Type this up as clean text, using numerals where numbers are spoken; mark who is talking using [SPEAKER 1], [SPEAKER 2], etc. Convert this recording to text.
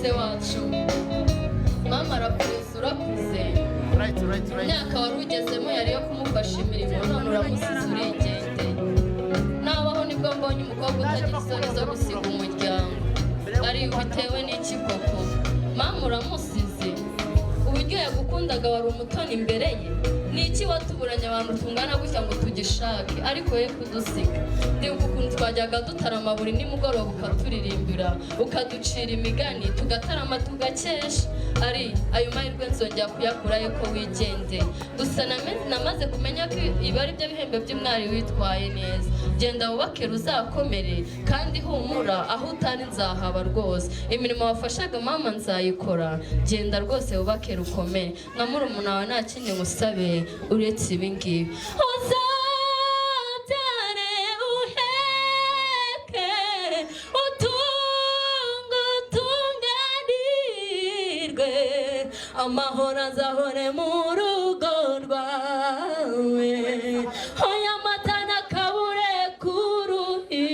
[SPEAKER 1] se wacu mama arakuze urakuze imyaka wari ugezemo yari yo kumufasha imirimo none uramusize urigende nabaho nibwo mbonye umukobwa utagira isoni zo gusiga umuryango ari bitewe n'iki koko mama uramusize uburyo yagukundaga wari umutoni imbere ye niki watuburanye abantu tungana gutya ngo tugishake ariko ye kudusiga ndibuka ukuntu twajyaga dutarama buri nimugoroba ukaturirimbira ukaducira imigani tugatarama tugakesha ari ayo mahirwe nzongera kuyakurayo ko wigende gusa namaze kumenya ko ibi ari byo bihembe by'umwari witwaye neza genda wubake ruzakomere kandi humura aho utari nzahaba rwose imirimo wafashaga mama nzayikora genda rwose wubake rukomere nka murumuna wawe nta kindi ngusabe uretse ibi ngibi uzabyare uheke utunganirwe amahoro azahore mu rugo rwawe hoya amata n'akabure k'uruhi